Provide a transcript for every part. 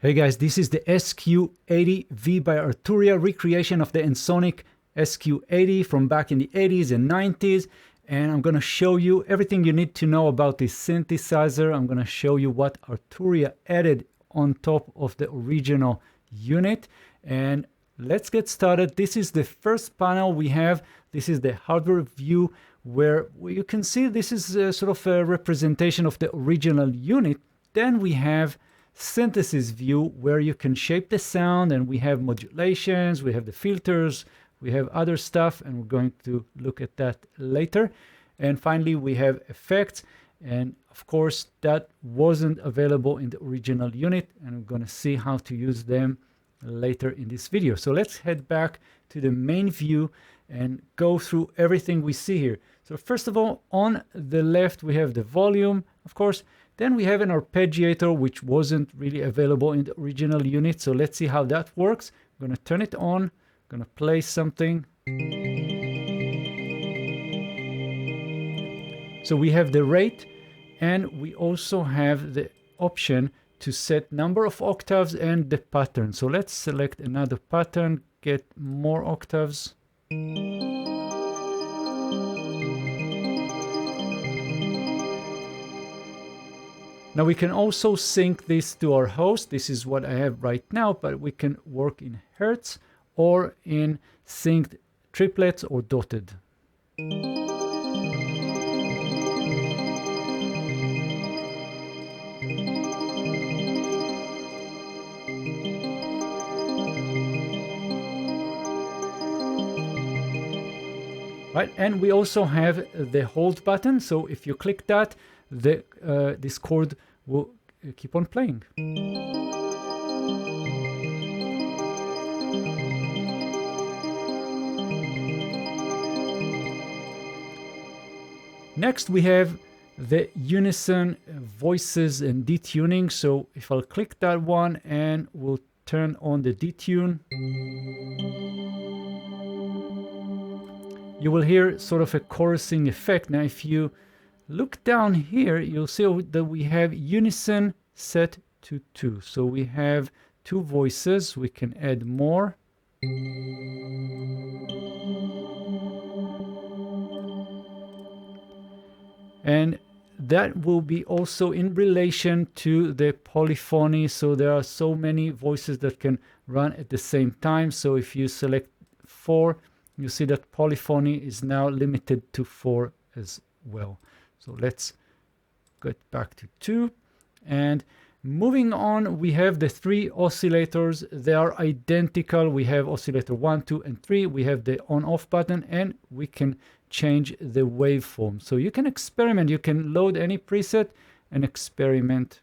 Hey guys, this is the SQ80 V by Arturia recreation of the Ensoniq SQ80 from back in the 80s and 90s. And I'm going to show you everything you need to know about this synthesizer. I'm going to show you what Arturia added on top of the original unit. And let's get started. This is the first panel we have. This is the hardware view where you can see this is sort of a representation of the original unit. Then we have synthesis view where you can shape the sound, and we have modulations, we have the filters, we have other stuff, and we're going to look at that later. And finally we have effects, and of course that wasn't available in the original unit, and we're going to see how to use them later in this video. So let's head back to the main view and go through everything we see here. So first of all, on the left we have the volume, of course. Then we have an arpeggiator, which wasn't really available in the original unit. So let's see how that works. I'm going to turn it on. I'm going to play something. So we have the rate, and we also have the option to set number of octaves and the pattern. So let's select another pattern, get more octaves. Now we can also sync this to our host. This is what I have right now, but we can work in hertz or in synced triplets or dotted. Right, and we also have the hold button. So if you click that, this chord will keep on playing. Next we have the unison voices and detuning. So if I'll click that one and we'll turn on the detune, you will hear sort of a chorusing effect. Now if you look down here, you'll see that we have unison set to 2. So we have 2 voices. We can add more. And that will be also in relation to the polyphony. So there are so many voices that can run at the same time. So if you select 4, you see that polyphony is now limited to 4 as well. So let's get back to 2. And moving on, we have the 3 oscillators. They are identical. We have oscillator 1, 2, and 3. We have the on-off button, and we can change the waveform. So you can experiment. You can load any preset and experiment.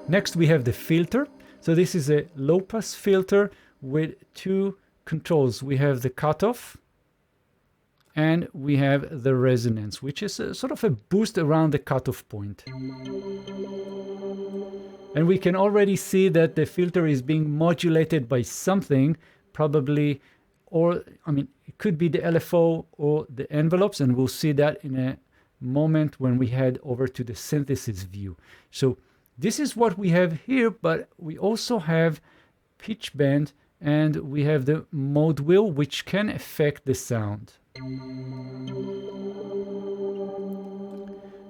Next, we have the filter. So this is a low-pass filter with 2 controls. We have the cutoff, and we have the resonance, which is a sort of a boost around the cutoff point. And we can already see that the filter is being modulated by something, probably, or I mean, it could be the LFO or the envelopes, and we'll see that in a moment when we head over to the synthesis view. So this is what we have here, but we also have pitch bend, and we have the mode wheel, which can affect the sound.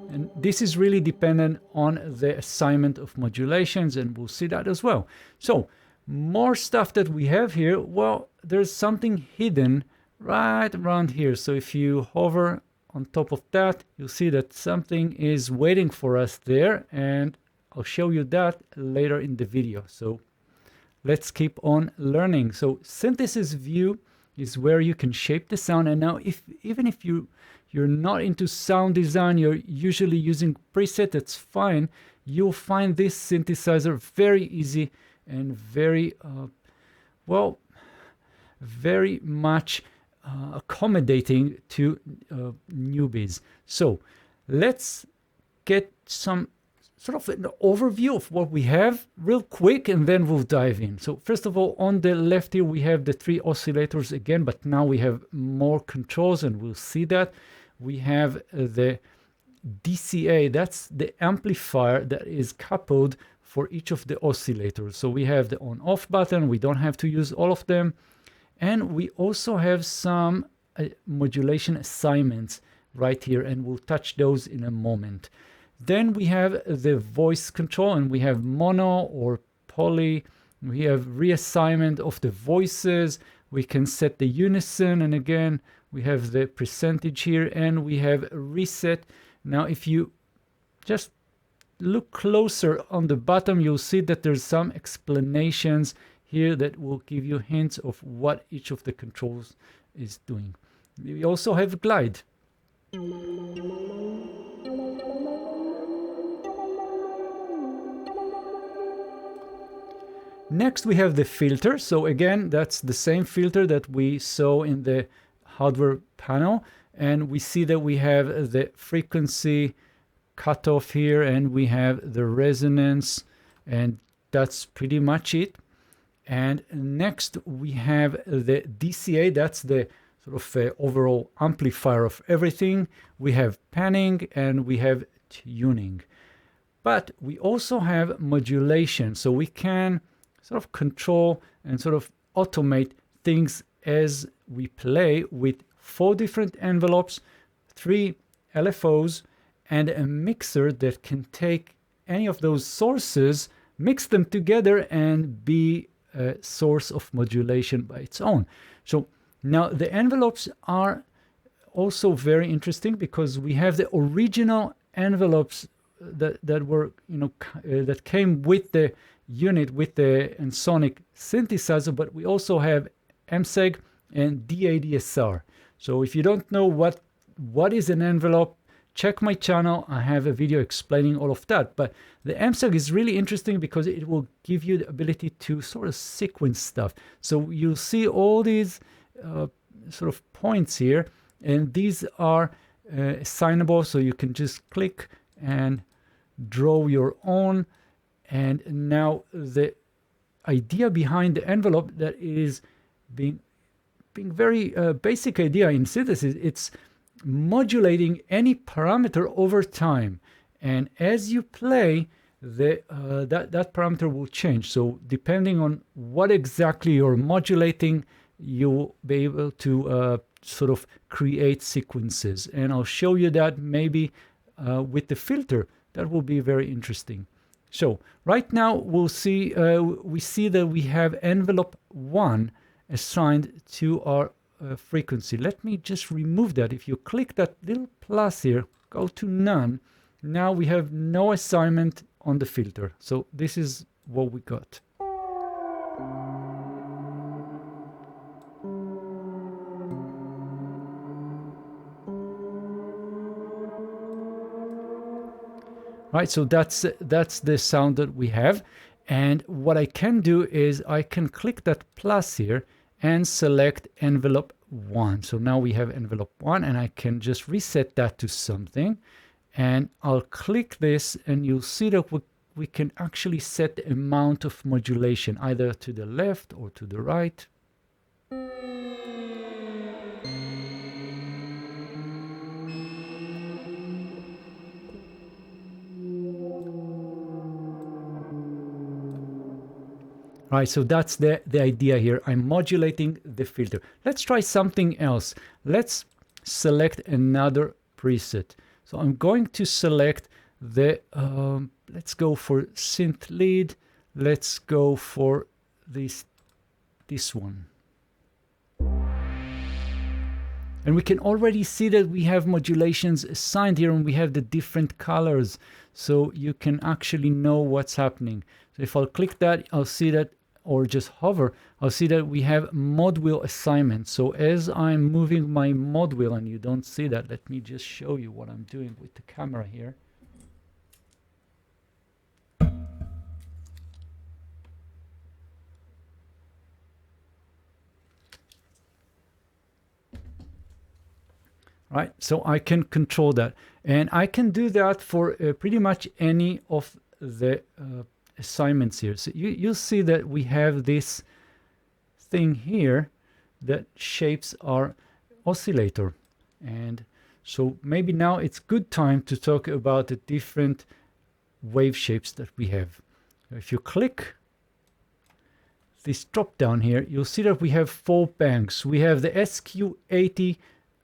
And this is really dependent on the assignment of modulations, and we'll see that as well. So more stuff that we have here. Well, there's something hidden right around here. So if you hover on top of that, you'll see that something is waiting for us there, and I'll show you that later in the video. So let's keep on learning. So synthesis view is where you can shape the sound. And now even if you're not into sound design, you're usually using preset, that's fine. You'll find this synthesizer very easy and very, very much accommodating to newbies. So let's get some sort of an overview of what we have real quick, and then we'll dive in. So first of all, on the left here, we have the 3 oscillators again, but now we have more controls, and we'll see that. We have the DCA, that's the amplifier that is coupled for each of the oscillators. So we have the on-off button, we don't have to use all of them. And we also have some modulation assignments right here, and we'll touch those in a moment. Then we have the voice control, and we have mono or poly. We have reassignment of the voices. We can set the unison, and again, we have the percentage here, and we have reset. Now, if you just look closer on the bottom, you'll see that there's some explanations here that will give you hints of what each of the controls is doing. We also have glide. Next, we have the filter. So again, that's the same filter that we saw in the hardware panel. And we see that we have the frequency cutoff here, and we have the resonance, and that's pretty much it. And next, we have the DCA. That's the sort of overall amplifier of everything. We have panning, and we have tuning. But we also have modulation. So we can sort of control and sort of automate things as we play with 4 different envelopes, 3 LFOs, and a mixer that can take any of those sources, mix them together, and be a source of modulation by its own. So now the envelopes are also very interesting because we have the original envelopes that were, that came with the unit, with the Ensoniq synthesizer, but we also have MSEG and DADSR. So if you don't know what is an envelope, check my channel. I have a video explaining all of that. But the MSEG is really interesting because it will give you the ability to sort of sequence stuff. So you'll see all these sort of points here, and these are assignable. So you can just click and draw your own. And now the idea behind the envelope that is being very basic idea in synthesis, it's modulating any parameter over time, and as you play, that parameter will change. So depending on what exactly you're modulating, you'll be able to sort of create sequences, and I'll show you that maybe with the filter. That will be very interesting. So right now we see that we have envelope 1 assigned to our frequency. Let me just remove that. If you click that little plus here, go to none. Now we have no assignment on the filter. So this is what we got. Right, so that's the sound that we have. And what I can do is I can click that plus here and select envelope 1. So now we have envelope 1, and I can just reset that to something. And I'll click this, and you'll see that we can actually set the amount of modulation either to the left or to the right. Right, so that's the idea here. I'm modulating the filter. Let's try something else. Let's select another preset. So I'm going to select the, let's go for synth lead. Let's go for this one. And we can already see that we have modulations assigned here, and we have the different colors. So you can actually know what's happening. So if I'll click that, I'll see that, or just hover, I'll see that we have mod wheel assignment. So as I'm moving my mod wheel, and you don't see that, let me just show you what I'm doing with the camera here. right? So I can control that. And I can do that for pretty much any of the assignments here. So you'll see that we have this thing here that shapes our oscillator. And so maybe now it's good time to talk about the different wave shapes that we have. If you click this drop down here, you'll see that we have 4 banks. We have the SQ80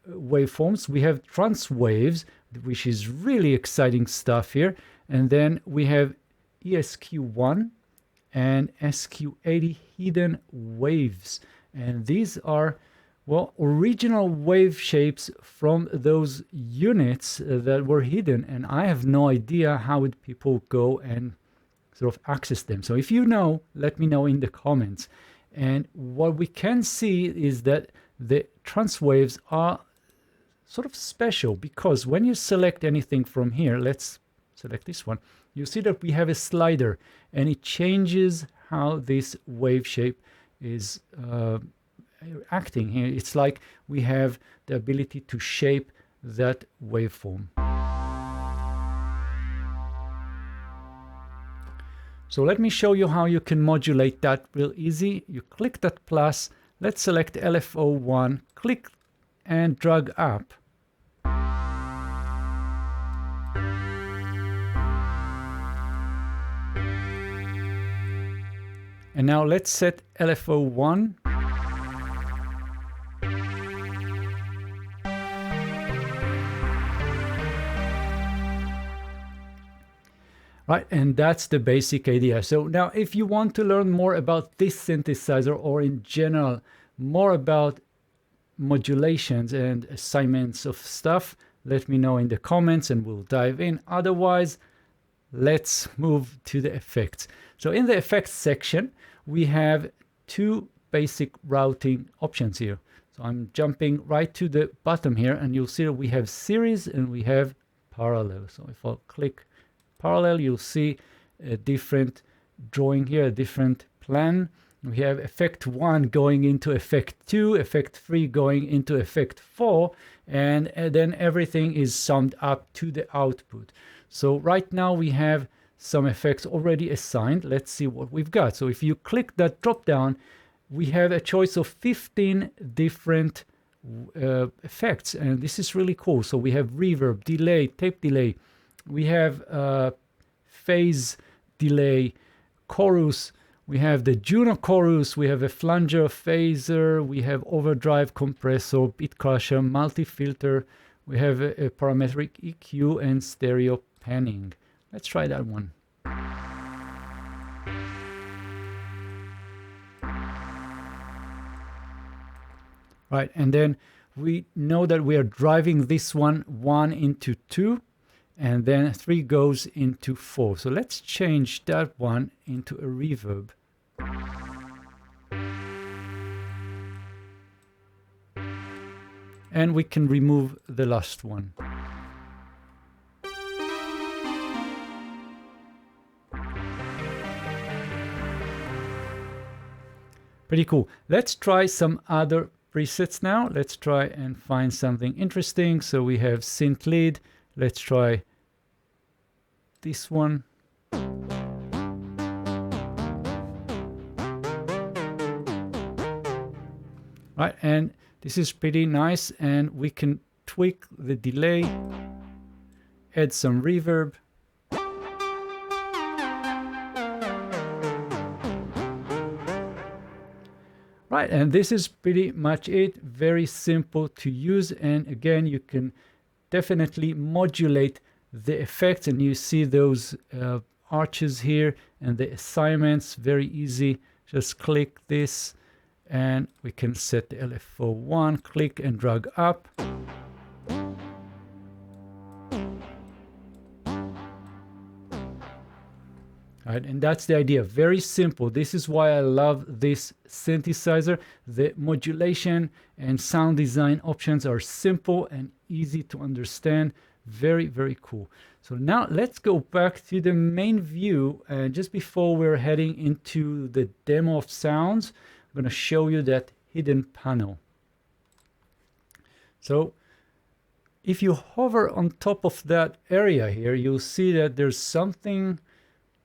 waveforms, we have trans waves, which is really exciting stuff here, and then we have ESQ1 and SQ80 hidden waves, and these are, well, original wave shapes from those units that were hidden, and I have no idea how would people go and sort of access them. So if you know, let me know in the comments. And what we can see is that the trans waves are sort of special, because when you select anything from here, let's select this one, you see that we have a slider, and it changes how this wave shape is acting here. It's like we have the ability to shape that waveform. So let me show you how you can modulate that real easy. You click that plus, let's select LFO1, click and drag up. And now let's set LFO1. Right, and that's the basic idea. So now if you want to learn more about this synthesizer, or in general more about modulations and assignments of stuff, let me know in the comments and we'll dive in. Otherwise, let's move to the effects. So in the effects section, we have 2 basic routing options here. So I'm jumping right to the bottom here, and you'll see that we have series and we have parallel. So if I click parallel, you'll see a different drawing here, a different plan. We have effect 1 going into effect 2, effect 3 going into effect 4, and then everything is summed up to the output. So right now we have some effects already assigned. Let's see what we've got. So if you click that drop down, we have a choice of 15 different effects, and this is really cool. So we have reverb, delay, tape delay, we have phase delay, chorus, we have the Juno chorus, we have a flanger, phaser, we have overdrive, compressor, bit crusher, multi-filter, we have a parametric EQ and stereo panning. Let's try that one. Right, and then we know that we are driving this one into 2, and then 3 goes into 4. So let's change that one into a reverb. And we can remove the last one. Pretty cool. Let's try some other presets now. Let's try and find something interesting. So we have synth lead. Let's try this one. Right, and this is pretty nice, and we can tweak the delay, add some reverb. Right, and this is pretty much it. Very simple to use, and again, you can definitely modulate the effects, and you see those arches here and the assignments. Very easy. Just click this and we can set the LFO1, click and drag up. Right, and that's the idea. Very simple. This is why I love this synthesizer. The modulation and sound design options are simple and easy to understand. Very, very cool. So now let's go back to the main view. Just before we're heading into the demo of sounds, I'm going to show you that hidden panel. So If you hover on top of that area here, you'll see that there's something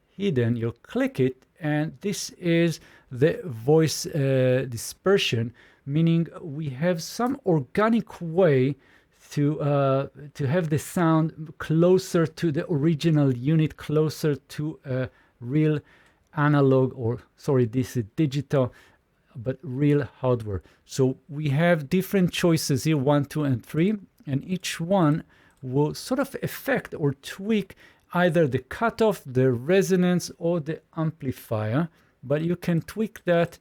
hidden. You'll click it, and this is the voice dispersion, meaning we have some organic way to have the sound closer to the original unit, closer to a real analog, or sorry, this is digital, but real hardware. So we have different choices here, 1, 2, and 3, and each one will sort of affect or tweak either the cutoff, the resonance, or the amplifier. But you can tweak that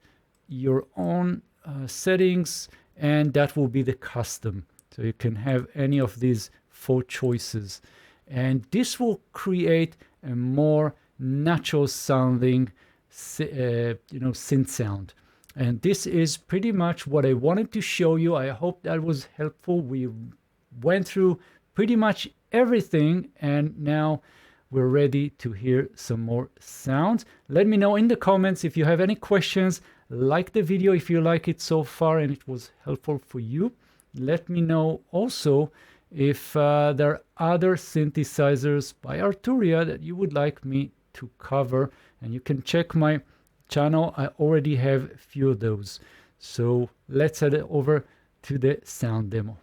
your own settings, and that will be the custom. So you can have any of these 4 choices, and this will create a more natural sounding synth sound. And this is pretty much what I wanted to show you. I hope that was helpful. We went through pretty much everything, and now we're ready to hear some more sounds. Let me know in the comments if you have any questions. Like the video if you like it so far and it was helpful for you. Let me know also if there are other synthesizers by Arturia that you would like me to cover, and you can check my channel. I already have a few of those. So let's head over to the sound demo.